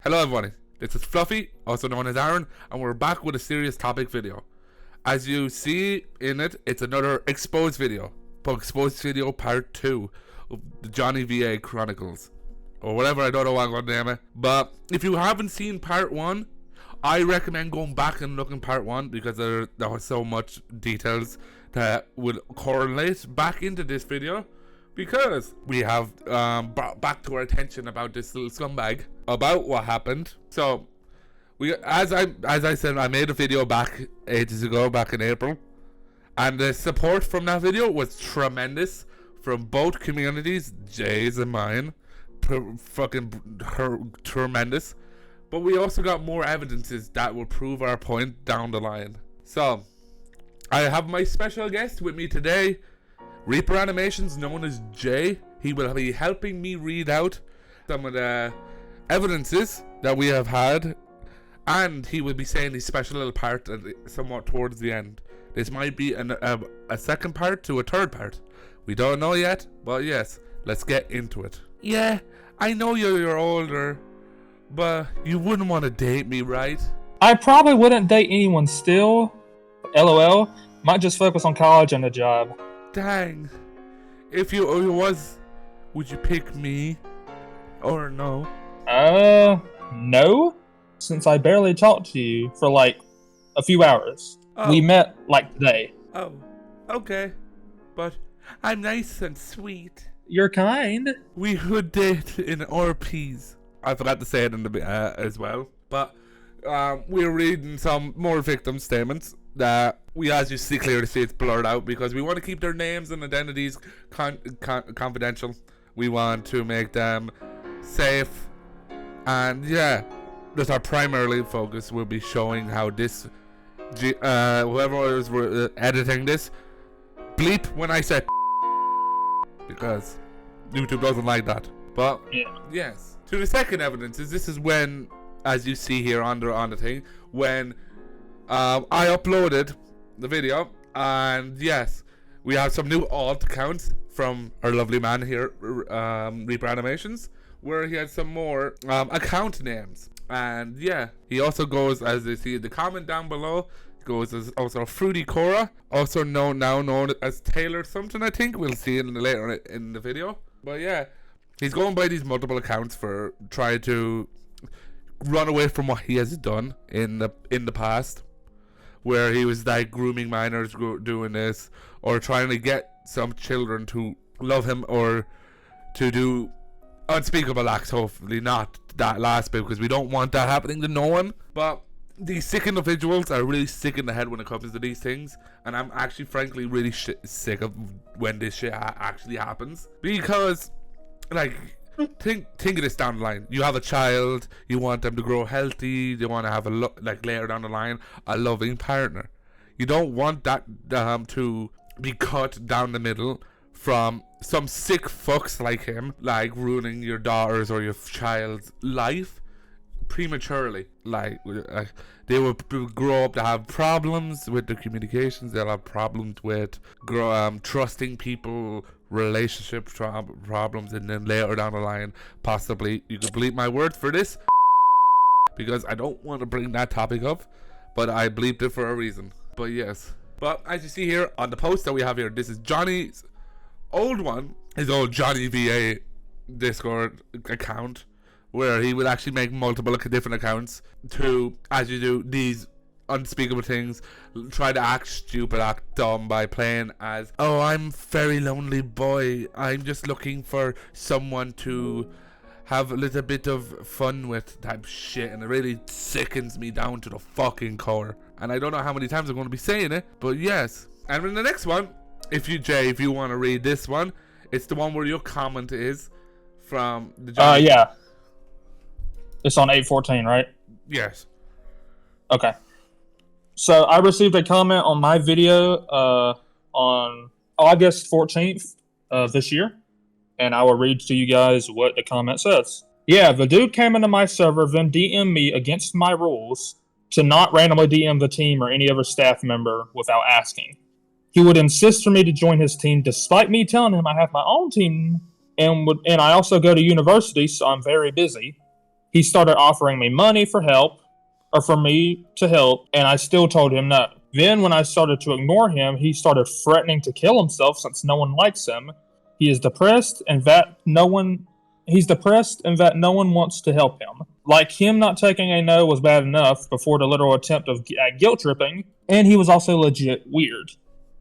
Hello everybody, this is Fluffy, also known as Aaron, and we're back with a serious topic video. As you see in it, it's another exposed video, but exposed video part 2 of the JonnyVA Chronicles, or whatever, I don't know what I'm going to name it. But if you haven't seen part 1, I recommend going back and looking part 1 because there was so much details that will correlate back into this video. Because we have brought back to our attention about this little scumbag, about what happened. So, as I said, I made a video back ages ago, back in April, and the support from that video was tremendous from both communities, Jay's and mine, tremendous. But we also got more evidences that will prove our point down the line. So, I have my special guest with me today. Reaper Animations, known as Jay. He will be helping me read out some of the evidences that we have had, and he will be saying his special little part somewhat towards the end. This might be a second part to a third part. We don't know yet, but yes, let's get into it. Yeah, I know you're older, but you wouldn't want to date me, right? I probably wouldn't date anyone still. LOL. Might just focus on college and a job. Dang. If you was, would you pick me? Or no? No. Since I barely talked to you for like a few hours. Oh. We met like today. Oh, okay. But I'm nice and sweet. You're kind. We would date in RPs. I forgot to say it in the as well. But we're reading some more victim statements that we, as you clearly see, it's blurred out because we want to keep their names and identities confidential. We want to make them safe, and yeah, that's our primary focus. Will be showing how this whoever is editing this, bleep when I say because YouTube doesn't like that. But yeah. Yes, to the second evidence is this is when, as you see here on the thing, when I uploaded the video, and yes, we have some new alt accounts from our lovely man here, Reaper Animations, where he had some more account names. And yeah, he also goes, as you see in the comment down below, goes as also Fruity Cora, also known as Taylor something, I think. We'll see it later in the video. But yeah, he's going by these multiple accounts for trying to run away from what he has done in the past, where he was like grooming minors, doing this, or trying to get some children to love him, or to do unspeakable acts. Hopefully not that last bit, because we don't want that happening to no one. But these sick individuals are really sick in the head when it comes to these things, and I'm actually frankly really sick of when this shit actually happens, because like, think of this down the line. You have a child, you want them to grow healthy, you want to have like later down the line a loving partner. You don't want that to be cut down the middle from some sick fucks like him, like ruining your daughter's or your child's life prematurely. Like they will grow up to have problems with their communications. They'll have problems with trusting people, relationship problems, and then later down the line, possibly, you could bleep my words for this, because I don't want to bring that topic up, but I bleeped it for a reason. But yes, but as you see here on the post that we have here, this is Johnny's old one, his old JonnyVA Discord account, where he would actually make multiple different accounts to, as you do, these unspeakable things, try to act stupid, act dumb by playing as, oh, I'm very lonely boy, I'm just looking for someone to have a little bit of fun with type shit, and it really sickens me down to the fucking core. And I don't know how many times I'm going to be saying it, but yes. And in the next one, if you want to read this one, it's the one where your comment is from the Johnny. Yeah, it's on 8/14, right? Yes. Okay. So I received a comment on my video on August 14th of this year, and I will read to you guys what the comment says. Yeah, the dude came into my server, then DM'd me against my rules to not randomly DM the team or any other staff member without asking. He would insist for me to join his team despite me telling him I have my own team, and I also go to university, so I'm very busy. He started offering me money for help, or for me to help, and I still told him no. Then when I started to ignore him, he started threatening to kill himself since no one likes him. He is depressed and that no one wants to help him. Like, him not taking a no was bad enough before the literal attempt at guilt tripping, and he was also legit weird.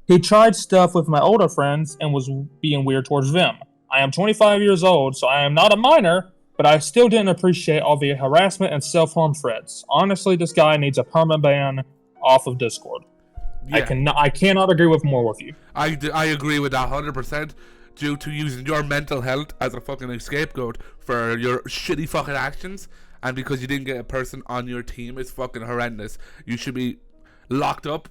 He tried stuff with my older friends and was being weird towards them. I am 25 years old, so I am not a minor, but I still didn't appreciate all the harassment and self-harm threats. Honestly, this guy needs a permanent ban off of Discord. Yeah. I cannot agree with more with you. I agree with that 100%. Due to using your mental health as a fucking scapegoat for your shitty fucking actions, and because you didn't get a person on your team, is fucking horrendous. You should be locked up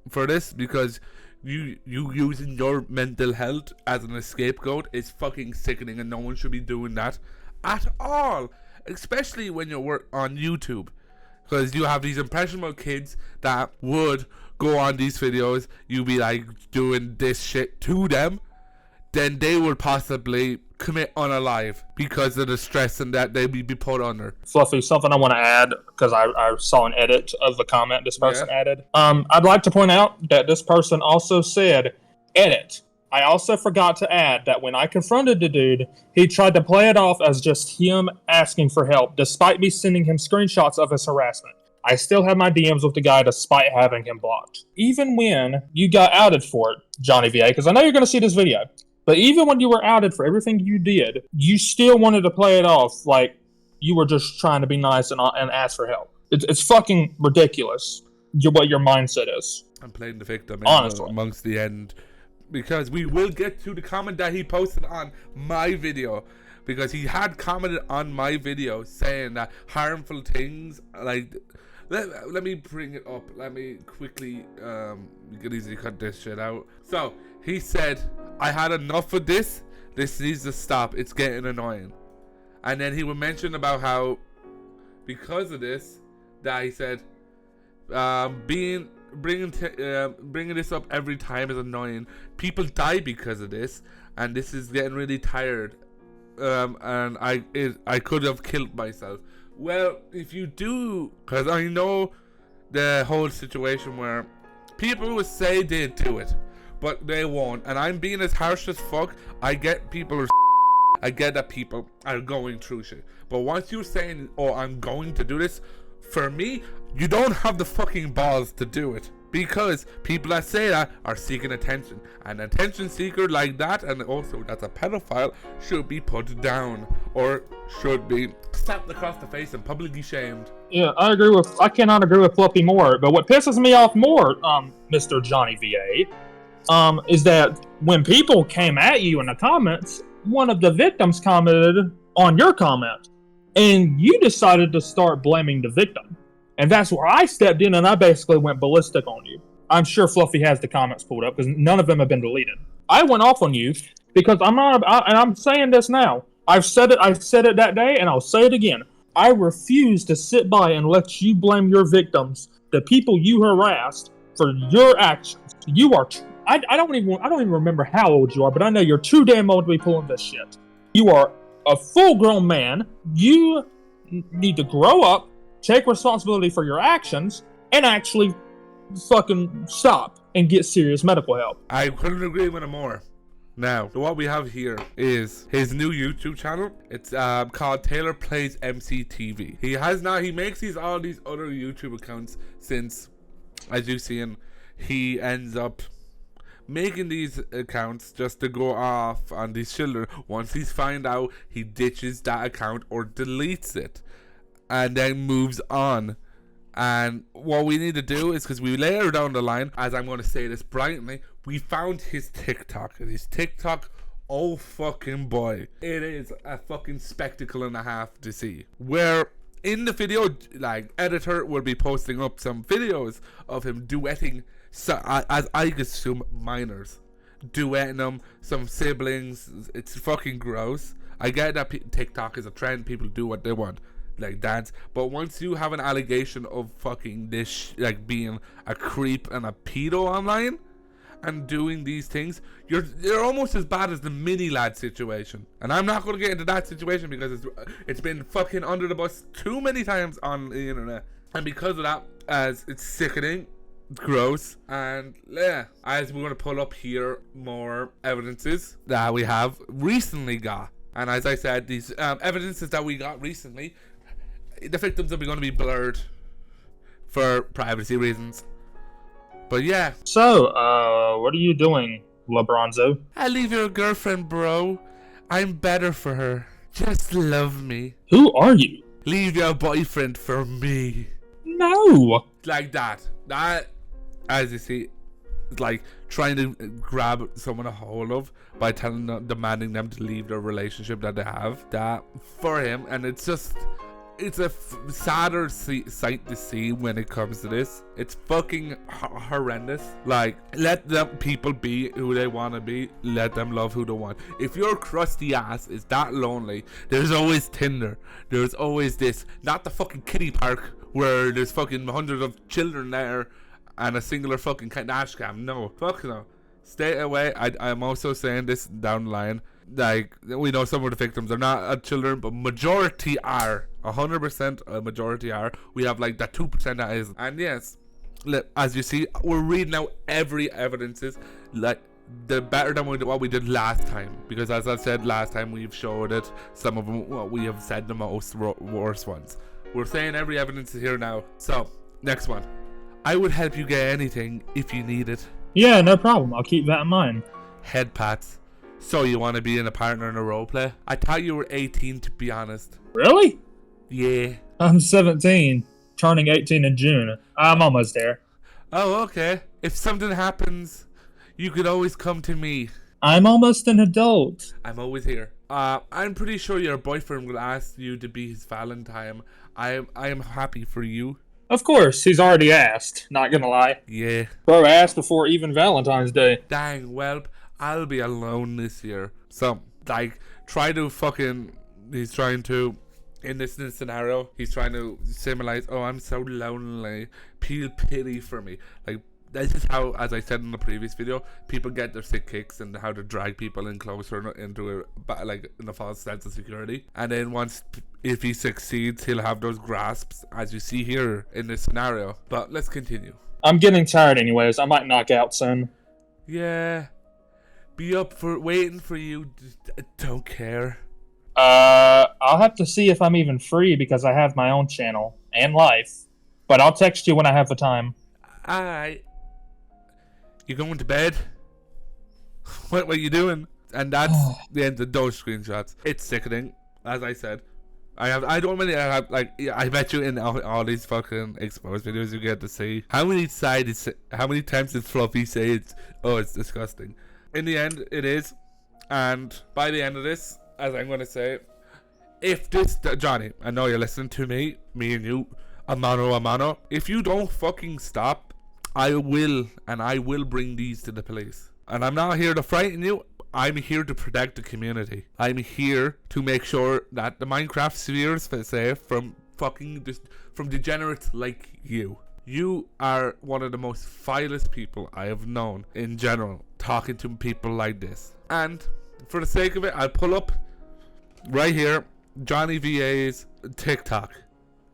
for this, because you using your mental health as an scapegoat is fucking sickening, and no one should be doing that at all, especially when you work on YouTube, because you have these impressionable kids that would go on these videos. You be like doing this shit to them, then they would possibly commit unalive because of the stress and that they would be put under. Fluffy, something I want to add, because I saw an edit of the comment this person added. I'd like to point out that this person also said, edit. I also forgot to add that when I confronted the dude, he tried to play it off as just him asking for help, despite me sending him screenshots of his harassment. I still have my DMs with the guy despite having him blocked. Even when you got outed for it, JonnyVA, because I know you're going to see this video, but even when you were outed for everything you did, you still wanted to play it off like you were just trying to be nice and ask for help. It's fucking ridiculous what your mindset is. I'm playing the victim honestly amongst the end, because we will get to the comment that he posted on my video, because he had commented on my video saying that harmful things like... Let me bring it up. Let me quickly, you can easily cut this shit out. So, he said, I had enough of this. This needs to stop. It's getting annoying. And then he would mention about how, because of this, that he said, bringing this up every time is annoying. People die because of this, and this is getting really tired. And I could have killed myself. Well, if you do, because I know the whole situation where people would say they'd do it, but they won't. And I'm being as harsh as fuck. I get people are I get that people are going through shit. But once you're saying, oh, I'm going to do this, for me, you don't have the fucking balls to do it. Because people that say that are seeking attention. An attention seeker like that, and also that's a pedophile, should be put down. Or should be slapped across the face and publicly shamed. Yeah, I cannot agree with Fluffy more. But what pisses me off more, Mr. JonnyVA, is that when people came at you in the comments, one of the victims commented on your comment. And you decided to start blaming the victim. And that's where I stepped in and I basically went ballistic on you. I'm sure Fluffy has the comments pulled up because none of them have been deleted. I went off on you because and I'm saying this now. I said it that day, and I'll say it again. I refuse to sit by and let you blame your victims, the people you harassed, for your actions. You are. I don't even remember how old you are, but I know you're too damn old to be pulling this shit. You are a full-grown man. You need to grow up. Take responsibility for your actions and actually fucking stop and get serious medical help. I couldn't agree with him more. Now, what we have here is his new YouTube channel. It's called Taylor Plays MCTV. He makes all these other YouTube accounts since, as you see, he ends up making these accounts just to go off on these children. Once he's found out, he ditches that account or deletes it. And then moves on. And what we need to do is, because we later down the line, as I'm going to say this brilliantly, we found his TikTok. And his TikTok, oh fucking boy, it is a fucking spectacle and a half to see. Where in the video, like, editor will be posting up some videos of him duetting, as I assume, minors. Duetting them, some siblings. It's fucking gross. I get that TikTok is a trend. People do what they want, like dance, but once you have an allegation of fucking this like being a creep and a pedo online, and doing these things, you're almost as bad as the mini lad situation. And I'm not going to get into that situation because it's been fucking under the bus too many times on the internet. And because of that, as it's sickening, gross, and yeah, as we're going to pull up here more evidences that we have recently got. And as I said, these evidences that we got recently, the victims are going to be blurred for privacy reasons. But yeah. So, what are you doing, LeBronzo? I leave your girlfriend, bro. I'm better for her. Just love me. Who are you? Leave your boyfriend for me. No. Like that. That, as you see, is like trying to grab someone a hold of by telling them, demanding them to leave their relationship that they have. That for him, and it's just, it's a sadder sight to see when it comes to this. It's fucking horrendous. Like, let them people be who they want to be. Let them love who they want. If your crusty ass is that lonely, there's always Tinder. There's always this. Not the fucking kiddie park where there's fucking hundreds of children there and a singular fucking dash cam. No, fuck no. Stay away. I'm also saying this down the line. Like, we know some of the victims are not children, but majority are. 100% a majority are. We have like that 2% that isn't. And yes, as you see, we're reading out every evidences, like the better than what we did last time. Because as I said last time, we've showed it. Some of them, well, we have said the most worst ones. We're saying every evidence is here now. So, next one. I would help you get anything if you need it. Yeah, no problem. I'll keep that in mind. Head pats. So you want to be in a partner in a role play? I thought you were 18, to be honest. Really? Yeah. I'm 17, turning 18 in June. I'm almost there. Oh, okay. If something happens, you could always come to me. I'm almost an adult. I'm always here. I'm pretty sure your boyfriend will ask you to be his Valentine. I am happy for you. Of course, he's already asked. Not gonna lie. Yeah. Bro asked before even Valentine's Day. Dang, well, I'll be alone this year. So, like, he's trying to, in this scenario, he's trying to symbolize, oh, I'm so lonely. Feel pity for me. Like, this is how, as I said in the previous video, people get their sick kicks and how to drag people in closer into in a false sense of security. And then if he succeeds, he'll have those grasps, as you see here in this scenario. But let's continue. I'm getting tired anyways. I might knock out soon. Yeah. Be up for waiting for you. Don't care. I'll have to see if I'm even free because I have my own channel and life. But I'll text you when I have the time. Alright. You going to bed? What are you doing? And that's the end of those screenshots. It's sickening, as I said. I bet you in all these fucking exposed videos you get to see how many times did Fluffy say it's disgusting. In the end, it is. And by the end of this, as I'm going to say, if this, Johnny, I know you're listening to me and you, a mano, if you don't fucking stop, I will bring these to the police. And I'm not here to frighten you. I'm here to protect the community. I'm here to make sure that the Minecraft sphere is safe from from degenerates like you. You are one of the most vilest people I have known in general, talking to people like this. And for the sake of it, I'll pull up right here JonnyVA's TikTok.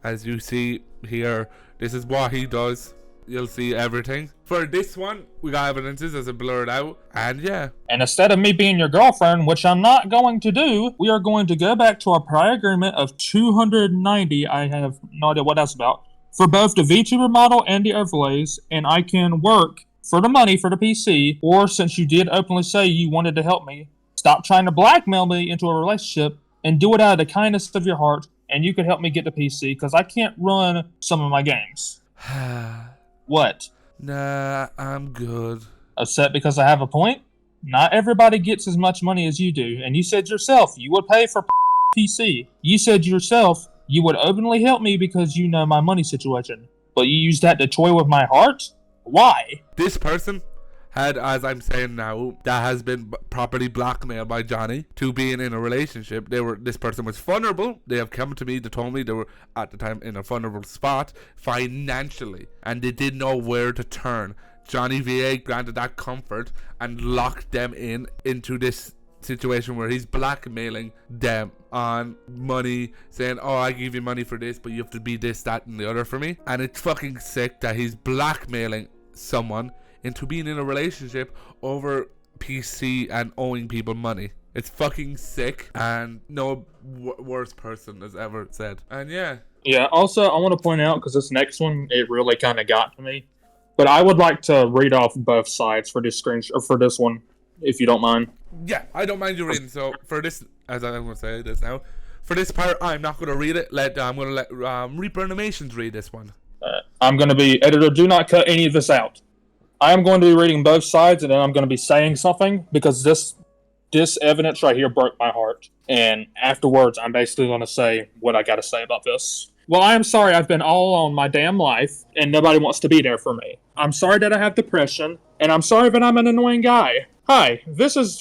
As you see here, this is what he does. You'll see everything. For this one, we got evidences as it blurred out. And yeah. And instead of me being your girlfriend, which I'm not going to do, we are going to go back to our prior agreement of $290. I have no idea what that's about. For both the VTuber model and the overlays. And I can work for the money for the PC. Or since you did openly say you wanted to help me, stop trying to blackmail me into a relationship and do it out of the kindness of your heart. And you could help me get the PC because I can't run some of my games. What? Nah, I'm good. Upset because I have a point? Not everybody gets as much money as you do. And you said yourself you would pay for PC. You said yourself you would openly help me because you know my money situation. But you used that to toy with my heart? Why? This person had, as I'm saying now, that has been properly blackmailed by Johnny to being in a relationship. This person was vulnerable. They have come to me. They told me they were at the time in a vulnerable spot financially, and they didn't know where to turn. JonnyVA granted that comfort and locked them into this situation where he's blackmailing them on money, saying, oh, I give you money for this, but you have to be this, that, and the other for me. And it's fucking sick that he's blackmailing someone into being in a relationship over PC and owing people money. It's fucking sick, and no worse person has ever said. And yeah, also I want to point out, because this next one, it really kind of got to me, but I would like to read off both sides for this for this one, if you don't mind. Yeah, I don't mind you reading. So for this, as I'm going to say this now, for this part, I'm not going to read it. I'm going to let Reaper Animations read this one. I'm going to be, editor, do not cut any of this out. I am going to be reading both sides, and then I'm going to be saying something, because this evidence right here broke my heart. And afterwards, I'm basically going to say what I got to say about this. Well, I am sorry I've been all alone my damn life, and nobody wants to be there for me. I'm sorry that I have depression, and I'm sorry that I'm an annoying guy. Hi, this is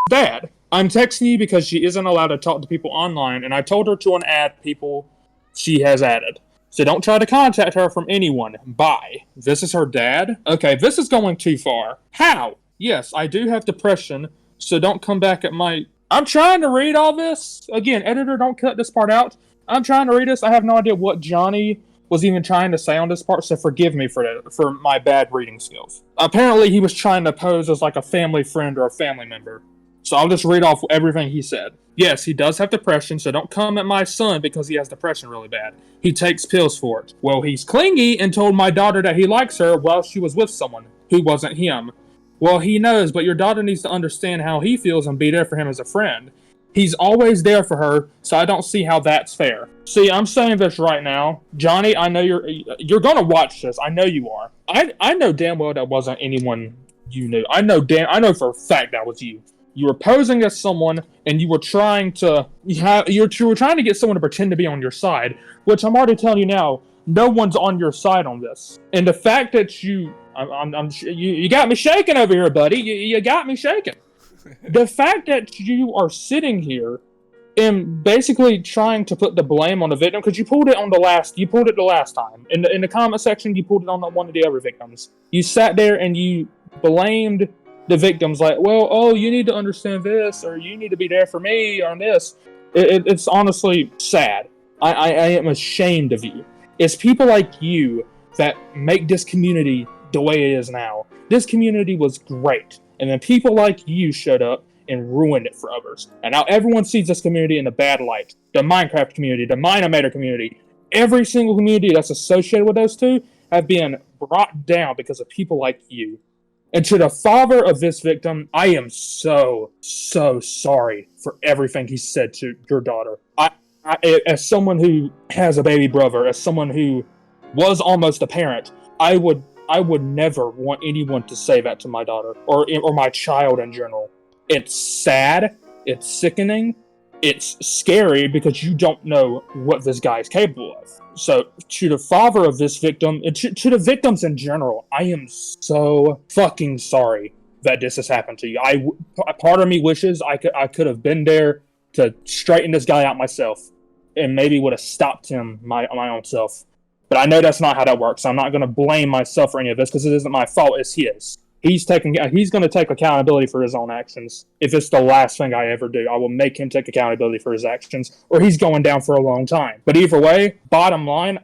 Dad. I'm texting you because she isn't allowed to talk to people online, and I told her to unadd people she has added. So don't try to contact her from anyone. Bye. This is her dad? Okay, this is going too far. How? Yes, I do have depression, so don't come back at my... I'm trying to read all this. Again, editor, don't cut this part out. I'm trying to read this. I have no idea what Johnny was even trying to say on this part, so forgive me for that, for my bad reading skills. Apparently, he was trying to pose as like a family friend or a family member. So I'll just read off everything he said. Yes, he does have depression, so don't come at my son because he has depression really bad. He takes pills for it. Well, he's clingy and told my daughter that he likes her while she was with someone who wasn't him. Well, he knows, but your daughter needs to understand how he feels and be there for him as a friend. He's always there for her, so I don't see how that's fair. See, I'm saying this right now. Johnny, I know you're gonna watch this. I know you are. I know damn well that wasn't anyone you knew. I know for a fact that was you. You were posing as someone, and you were trying to get someone to pretend to be on your side, which I'm already telling you now, no one's on your side on this. And the fact that you got me shaking over here, buddy. You got me shaking. The fact that you are sitting here and basically trying to put the blame on the victim, because you pulled it the last time. In the comment section, you pulled it on one of the other victims. You sat there and you blamed the victims like, well, oh, you need to understand this, or you need to be there for me on this. It's honestly sad. I am ashamed of you. It's people like you that make this community the way it is now. This community was great, and then people like you showed up and ruined it for others. And now everyone sees this community in a bad light. The Minecraft community, the Minimator community, every single community that's associated with those two have been brought down because of people like you. And to the father of this victim, I am so sorry for everything he said to your daughter. I, as someone who has a baby brother, as someone who was almost a parent, I would never want anyone to say that to my daughter or my child in general. It's sad. It's sickening. It's scary because you don't know what this guy is capable of. So to the father of this victim, and to the victims in general, I am so fucking sorry that this has happened to you. Part of me wishes I could have been there to straighten this guy out myself, and maybe would have stopped him my own self. But I know that's not how that works. I'm not going to blame myself for any of this because it isn't my fault. It's his. He's going to take accountability for his own actions. If it's the last thing I ever do, I will make him take accountability for his actions, or he's going down for a long time. But either way, bottom line,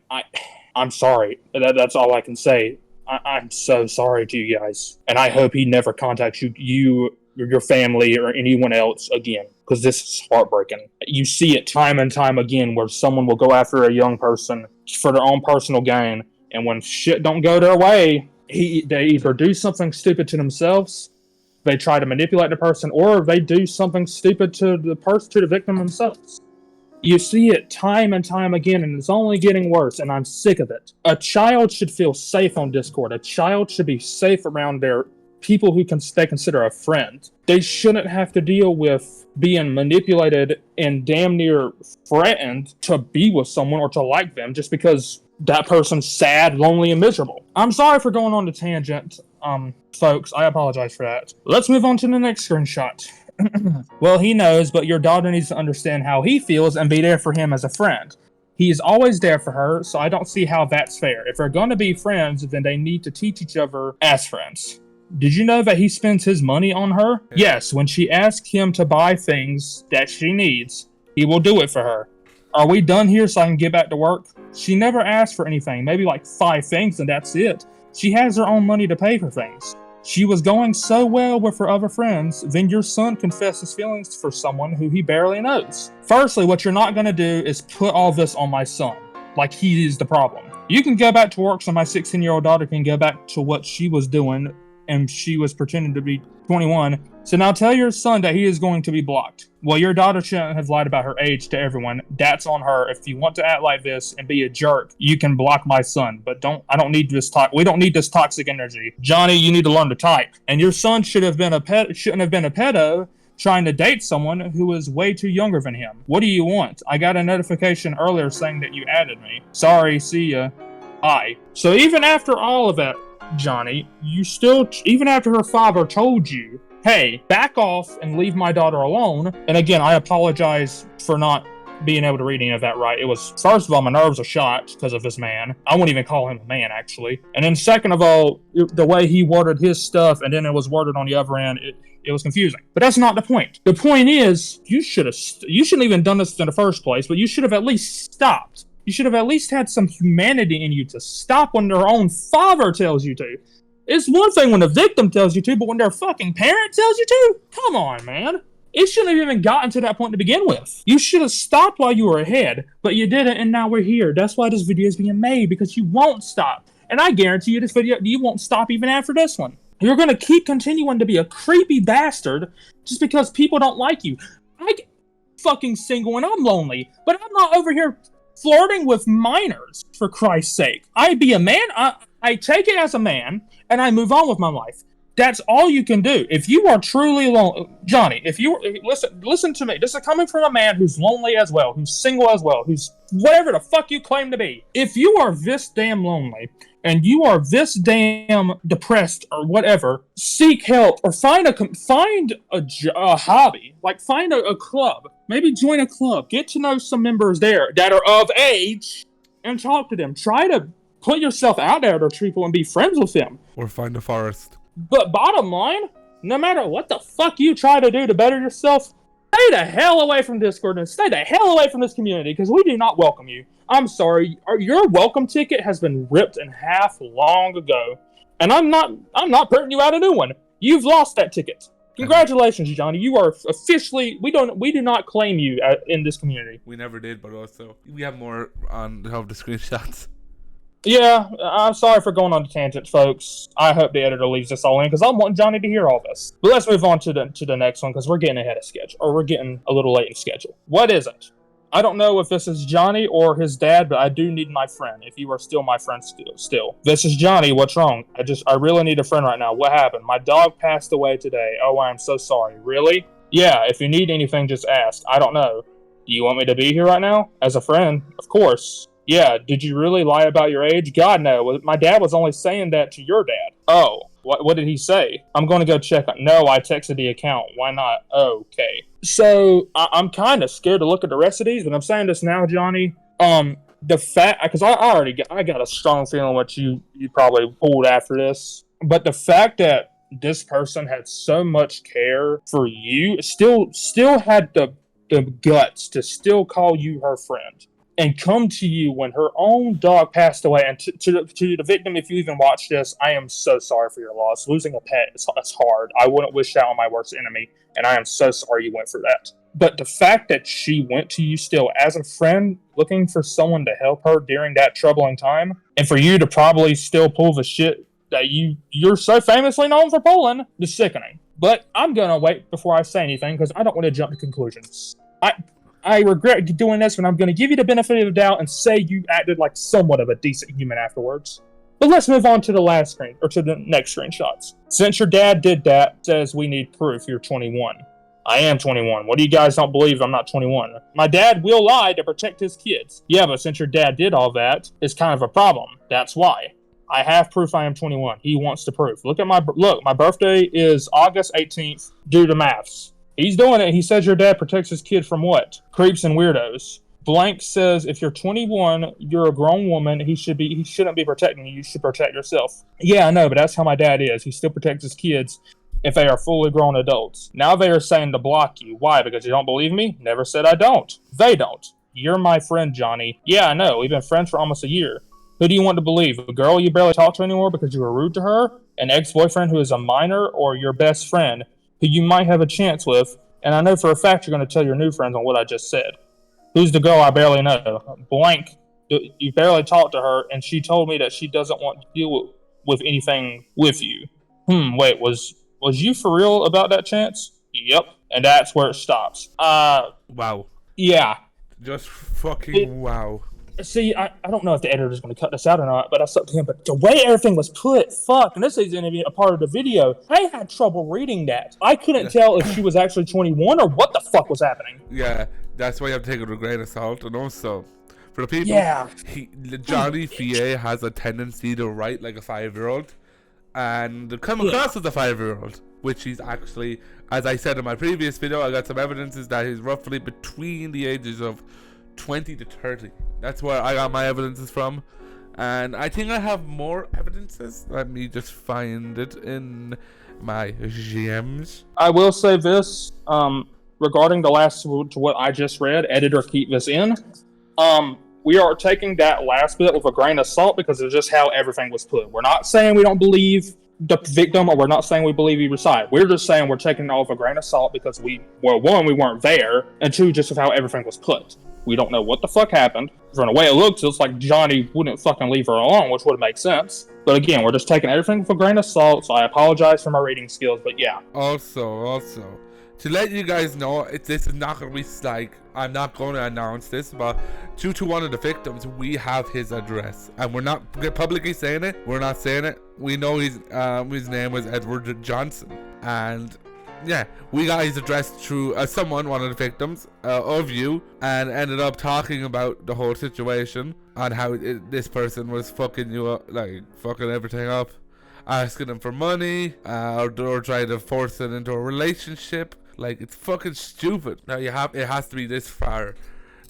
I'm sorry. That's all I can say. I'm so sorry to you guys, and I hope he never contacts you, your family, or anyone else again, because this is heartbreaking. You see it time and time again where someone will go after a young person for their own personal gain, and when shit don't go their way, they either do something stupid to themselves, they try to manipulate the person, or they do something stupid to the victim themselves. You see it time and time again, and it's only getting worse, and I'm sick of it. A child should feel safe on Discord. A child should be safe around their people who they consider a friend. They shouldn't have to deal with being manipulated and damn near threatened to be with someone or to like them just because that person's sad, lonely, and miserable. I'm sorry for going on the tangent, folks. I apologize for that. Let's move on to the next screenshot. Well, he knows, but your daughter needs to understand how he feels and be there for him as a friend. He is always there for her, so I don't see how that's fair. If they're going to be friends, then they need to teach each other as friends. Did you know that he spends his money on her? Yes, when she asks him to buy things that she needs, he will do it for her. Are we done here so I can get back to work? She never asked for anything, maybe like 5 things and that's it. She has her own money to pay for things. She was going so well with her other friends, then your son confessed his feelings for someone who he barely knows. Firstly, what you're not going to do is put all this on my son, like he is the problem. You can go back to work so my 16-year-old daughter can go back to what she was doing, and she was pretending to be 21. So now tell your son that he is going to be blocked. Well, your daughter shouldn't have lied about her age to everyone. That's on her. If you want to act like this and be a jerk, you can block my son. But I don't need this talk. We don't need this toxic energy. Johnny, you need to learn to type. And your son shouldn't have been a pedo trying to date someone who is way too younger than him. What do you want? I got a notification earlier saying that you added me. Sorry, see ya. Hi. So even after all of that, Johnny, you still, even after her father told you, hey, back off and leave my daughter alone. And again, I apologize for not being able to read any of that right. It was, first of all, my nerves are shot because of this man. I wouldn't even call him a man, actually. And then second of all, the way he worded his stuff and then it was worded on the other end, it was confusing. But that's not the point. The point is, you shouldn't even done this in the first place, but you should have at least stopped. You should have at least had some humanity in you to stop when their own father tells you to. It's one thing when the victim tells you to, but when their fucking parent tells you to? Come on, man. It shouldn't have even gotten to that point to begin with. You should have stopped while you were ahead, but you didn't, and now we're here. That's why this video is being made, because you won't stop. And I guarantee you this video, you won't stop even after this one. You're going to keep continuing to be a creepy bastard just because people don't like you. I get fucking single and I'm lonely, but I'm not over here flirting with minors, for Christ's sake. I be a man, I take it as a man, and I move on with my life. That's all you can do. If you are truly lonely, Johnny, listen to me. This is coming from a man who's lonely as well, who's single as well, who's whatever the fuck you claim to be. If you are this damn lonely, and you are this damn depressed or whatever, seek help or find a hobby. Like find a club. Maybe join a club. Get to know some members there that are of age and talk to them. Try to put yourself out there to people and be friends with them. Or find a forest. But bottom line, no matter what the fuck you try to do to better yourself, stay the hell away from Discord and stay the hell away from this community because we do not welcome you. I'm sorry, your welcome ticket has been ripped in half long ago, and I'm not printing you out a new one. You've lost that ticket. Congratulations, Johnny. You are officially, we do not claim you in this community. We never did, but also we have more on the screenshots. Yeah, I'm sorry for going on a tangent, folks. I hope the editor leaves this all in because I want Johnny to hear all this. But let's move on to the next one because we're getting ahead of schedule, or we're getting a little late in schedule. What is it? I don't know if this is Johnny or his dad, but I do need my friend. If you are still my friend still. This is Johnny. What's wrong? I really need a friend right now. What happened? My dog passed away today. Oh, I'm so sorry. Really? Yeah, if you need anything, just ask. I don't know. Do you want me to be here right now? As a friend? Of course. Yeah, did you really lie about your age? God, no. My dad was only saying that to your dad. Oh, what did he say? I'm going to go check. No, I texted the account. Why not? Okay. So, I'm kind of scared to look at the rest of these, but I'm saying this now, Johnny. The fact, because I got a strong feeling what you probably pulled after this, but the fact that this person had so much care for you, still had the guts to still call you her friend. And come to you when her own dog passed away. And to the victim, if you even watch this, I am so sorry for your loss. Losing a pet is hard. I wouldn't wish that on my worst enemy. And I am so sorry you went through that. But the fact that she went to you still as a friend, looking for someone to help her during that troubling time, and for you to probably still pull the shit that you're so famously known for pulling, is sickening. But I'm going to wait before I say anything because I don't want to jump to conclusions. I regret doing this, but I'm going to give you the benefit of the doubt and say you acted like somewhat of a decent human afterwards. But let's move on to the last screen, or to the next screenshots. Since your dad did that, says we need proof you're 21. I am 21. What do you guys don't believe I'm not 21? My dad will lie to protect his kids. Yeah, but since your dad did all that, it's kind of a problem. That's why. I have proof I am 21. He wants the proof. Look, my birthday is August 18th. Do the maths. He's doing it. He says your dad protects his kid from what? Creeps and weirdos. Blank says if you're 21, you're a grown woman. He shouldn't be protecting you. You should protect yourself. Yeah, I know, but that's how my dad is. He still protects his kids if they are fully grown adults. Now they are saying to block you. Why? Because you don't believe me? Never said I don't. They don't. You're my friend, Johnny. Yeah, I know. We've been friends for almost a year. Who do you want to believe? A girl you barely talk to anymore because you were rude to her? An ex-boyfriend who is a minor? Or your best friend who you might have a chance with? And I know for a fact you're going to tell your new friends on what I just said. Who's the girl I barely know? Blank. You barely talked to her, and she told me that she doesn't want to deal with anything with you. Wait, was you for real about that chance? Yep. And that's where it stops. Wow. Yeah. Just fucking wow. See, I don't know if the editor's going to cut this out or not, but that's up to him. But the way everything was put, and this isn't even a part of the video. I had trouble reading that. I couldn't tell if she was actually 21 or what the fuck was happening. Yeah, that's why you have to take it with a grain of salt. And also, for the people, JonnyVA has a tendency to write like a 5-year-old and come across as a 5-year-old, which he's actually, as I said in my previous video, I got some evidences that he's roughly between the ages of 20 to 30. That's where I got my evidences from, and I think I have more evidences. Let me just find it in my gems. I will say this regarding the last to what I just read. Editor, keep this in. We are taking that last bit with a grain of salt because it's just how everything was put. We're not saying we don't believe the victim, or we're not saying we believe either side. We're just saying we're taking it all with a grain of salt because one, we weren't there, and two, just of how everything was put. We don't know what the fuck happened. From the way it looks, it's like Johnny wouldn't fucking leave her alone, which would make sense. But again, we're just taking everything with a grain of salt, so I apologize for my reading skills, but yeah. Also, to let you guys know, this is not going to be like, I'm not going to announce this, but due to one of the victims, we have his address. And we're not publicly saying it. We're not saying it. We know his name was Edward Johnson. And yeah, we got his address through someone, one of the victims of you, and ended up talking about the whole situation on how this person was fucking you up, like fucking everything up, asking him for money, or trying to force it into a relationship. Like, it's fucking stupid. Now it has to be this far,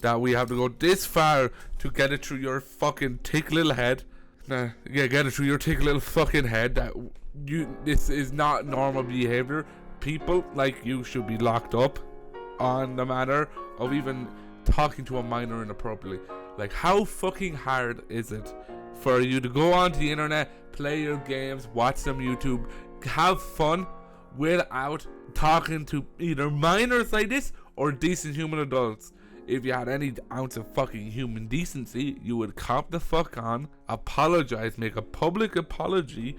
that we have to go this far to get it through your fucking thick little head. Get it through your thick little fucking head that this is not normal behavior. People like you should be locked up on the matter of even talking to a minor inappropriately. Like, how fucking hard is it for you to go onto the internet, play your games, watch some YouTube, have fun without talking to either minors like this or decent human adults? If you had any ounce of fucking human decency, you would cop the fuck on, apologize, make a public apology,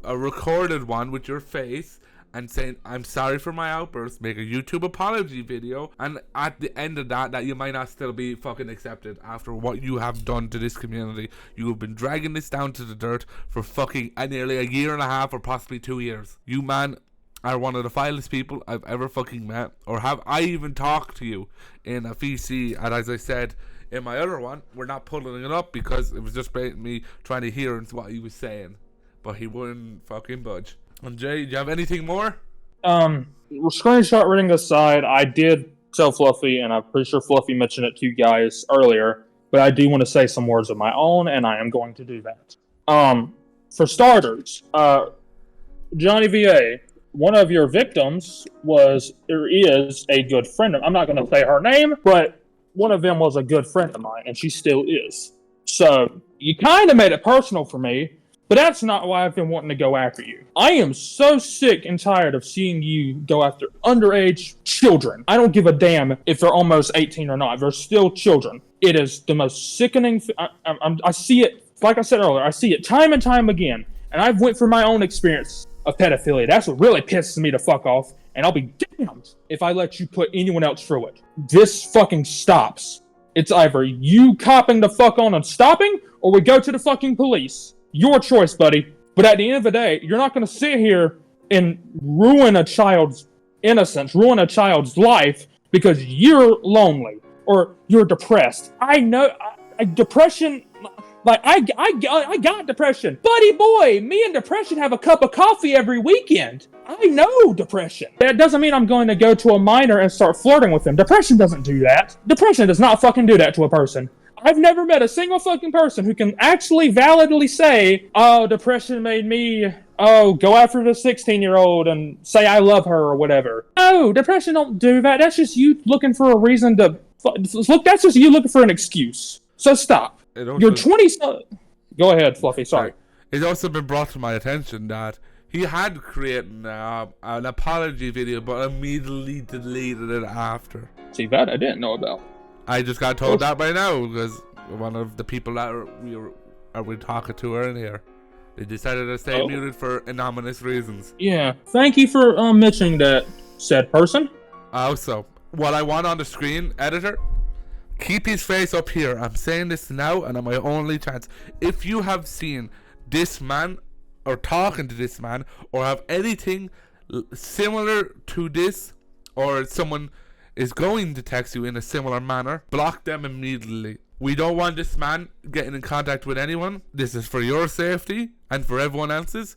a recorded one with your face, and saying, I'm sorry for my outburst, make a YouTube apology video, and at the end of that you might not still be fucking accepted after what you have done to this community. You have been dragging this down to the dirt for fucking nearly a year and a half or possibly 2 years. You, man, are one of the vilest people I've ever fucking met, or have I even talked to you in a VC. And as I said in my other one, we're not pulling it up because it was just me trying to hear what he was saying, but he wouldn't fucking budge. And Jay, do you have anything more? Screenshot reading aside, I did tell Fluffy, and I'm pretty sure Fluffy mentioned it to you guys earlier, but I do want to say some words of my own, and I am going to do that. For starters, JonnyVA, one of your victims is a good friend of, I'm not going to say her name, but one of them was a good friend of mine, and she still is. So, you kind of made it personal for me, but that's not why I've been wanting to go after you. I am so sick and tired of seeing you go after underage children. I don't give a damn if they're almost 18 or not. They're still children. It is the most sickening. I see it, like I said earlier, I see it time and time again. And I've went through my own experience of pedophilia. That's what really pisses me the fuck off. And I'll be damned if I let you put anyone else through it. This fucking stops. It's either you copping the fuck on and stopping, or we go to the fucking police. Your choice, buddy. But at the end of the day, you're not going to sit here and ruin a child's innocence, ruin a child's life because you're lonely or you're depressed. I know depression. Like, I got depression. Buddy boy, me and depression have a cup of coffee every weekend. I know depression. That doesn't mean I'm going to go to a minor and start flirting with him. Depression doesn't do that. Depression does not fucking do that to a person. I've never met a single fucking person who can actually validly say, oh, depression made me, go after the 16-year-old and say I love her or whatever. No, depression don't do that. That's just you looking for a reason to, look, that's just you looking for an excuse. So stop. You're 20. Go ahead, Fluffy. Sorry. It's also been brought to my attention that he had created an apology video, but immediately deleted it after. See, that I didn't know about. I just got told that by now because one of the people that we were talking to earlier, they decided to stay muted for anonymous reasons. Yeah. Thank you for mentioning that, said person. Also, what I want on the screen, editor, keep his face up here. I'm saying this now, and on my only chance. If you have seen this man, or talking to this man, or have anything similar to this, or someone is going to text you in a similar manner, block them immediately. We don't want this man getting in contact with anyone. This is for your safety and for everyone else's.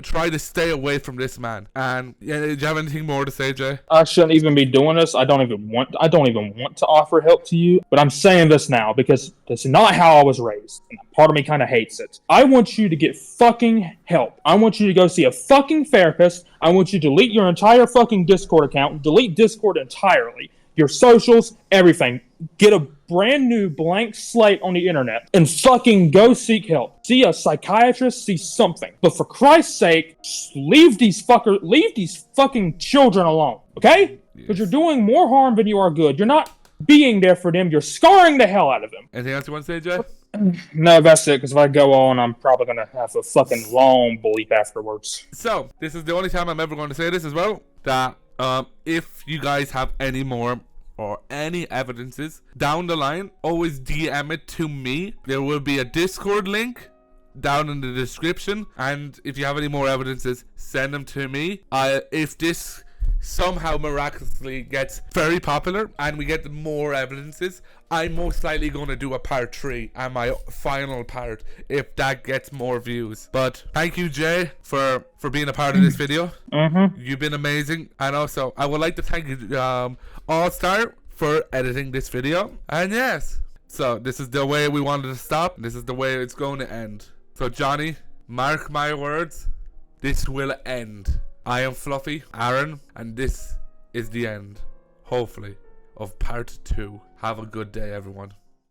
Try to stay away from this man. And do you have anything more to say, Jay? I shouldn't even be doing this. I don't even want to offer help to you. But I'm saying this now because that's not how I was raised. And part of me kind of hates it. I want you to get fucking help. I want you to go see a fucking therapist. I want you to delete your entire fucking Discord account. Delete Discord entirely. Your socials, everything. Get a brand new blank slate on the internet and fucking go seek help. See a psychiatrist, see something. But for Christ's sake, leave these fucking children alone, okay? Because you're doing more harm than you are good. You're not being there for them. You're scarring the hell out of them. Anything else you want to say, Jay? No, that's it, because if I go on, I'm probably going to have a fucking long bleep afterwards. So, this is the only time I'm ever going to say this as well, that if you guys have any more or any evidences down the line, always DM it to me. There will be a Discord link down in the description, and if you have any more evidences, send them to me. If this somehow miraculously gets very popular and we get more evidences, I'm most likely going to do a part 3 and my final part if that gets more views. But thank you, Jay, for being a part of this video. You've been amazing. And also I would like to thank you, All-Star, for editing this video. And yes, so this is the way we wanted to stop. This is the way it's going to end. So Johnny, mark my words, this will end. I am Fluffy, Aaron, and this is the end, hopefully, of part 2. Have a good day, everyone.